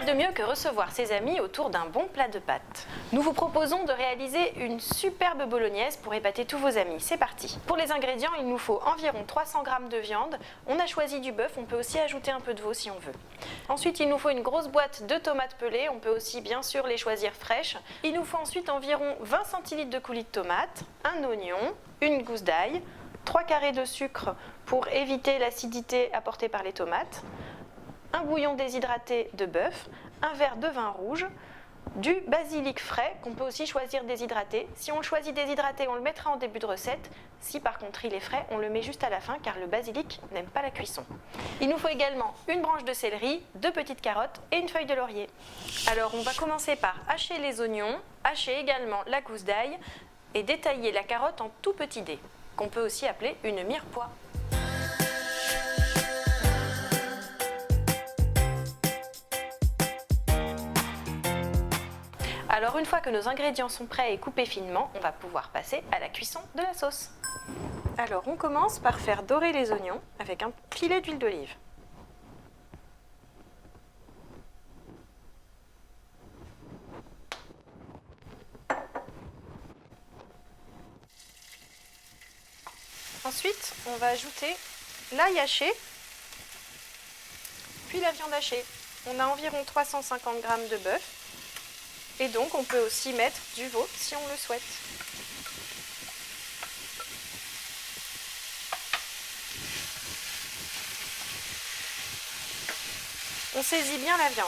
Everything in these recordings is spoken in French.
de mieux que recevoir ses amis autour d'un bon plat de pâtes? Nous vous proposons de réaliser une superbe bolognaise pour épater tous vos amis. C'est parti! Pour les ingrédients, il nous faut environ 300 g de viande. On a choisi du bœuf, on peut aussi ajouter un peu de veau si on veut. Ensuite, il nous faut une grosse boîte de tomates pelées. On peut aussi bien sûr les choisir fraîches. Il nous faut ensuite environ 20 centilitres de coulis de tomates, un oignon, une gousse d'ail, 3 carrés de sucre pour éviter l'acidité apportée par les tomates, un bouillon déshydraté de bœuf, un verre de vin rouge, du basilic frais qu'on peut aussi choisir déshydraté. Si on le choisit déshydraté, on le mettra en début de recette. Si par contre il est frais, on le met juste à la fin car le basilic n'aime pas la cuisson. Il nous faut également une branche de céleri, 2 petites carottes et une feuille de laurier. Alors on va commencer par hacher les oignons, hacher également la gousse d'ail et détailler la carotte en tout petits dés, qu'on peut aussi appeler une mirepoix. Alors une fois que nos ingrédients sont prêts et coupés finement, on va pouvoir passer à la cuisson de la sauce. Alors on commence par faire dorer les oignons avec un filet d'huile d'olive. Ensuite, on va ajouter l'ail haché, puis la viande hachée. On a environ 350 g de bœuf. Et donc, on peut aussi mettre du veau si on le souhaite. On saisit bien la viande.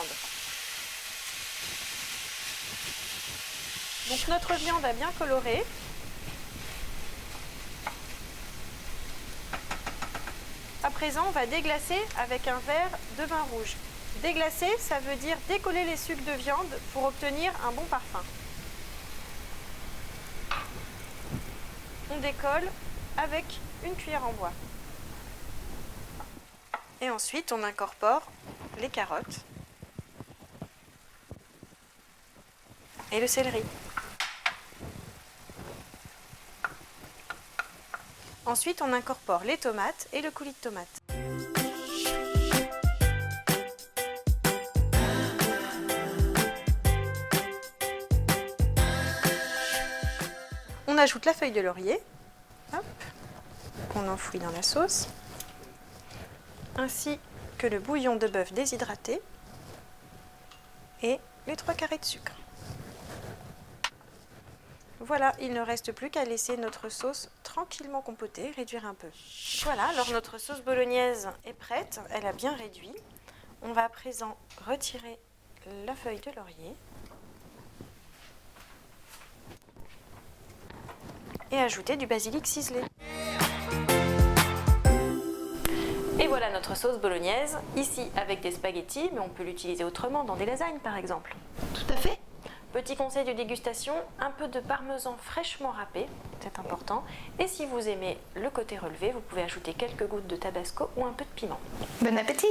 Donc, notre viande a bien coloré. À présent, on va déglacer avec un verre de vin rouge. Déglacer, ça veut dire décoller les sucs de viande pour obtenir un bon parfum. On décolle avec une cuillère en bois. Et ensuite, on incorpore les carottes et le céleri. Ensuite, on incorpore les tomates et le coulis de tomate. On ajoute la feuille de laurier, hop, qu'on enfouit dans la sauce, ainsi que le bouillon de bœuf déshydraté et les 3 carrés de sucre. Voilà, il ne reste plus qu'à laisser notre sauce tranquillement compotée, réduire un peu. Voilà, alors notre sauce bolognaise est prête, elle a bien réduit. On va à présent retirer la feuille de laurier et ajouter du basilic ciselé. Et voilà notre sauce bolognaise, ici avec des spaghettis, mais on peut l'utiliser autrement dans des lasagnes par exemple. Tout à fait. Petit conseil de dégustation, un peu de parmesan fraîchement râpé, c'est important. Et si vous aimez le côté relevé, vous pouvez ajouter quelques gouttes de tabasco ou un peu de piment. Bon appétit!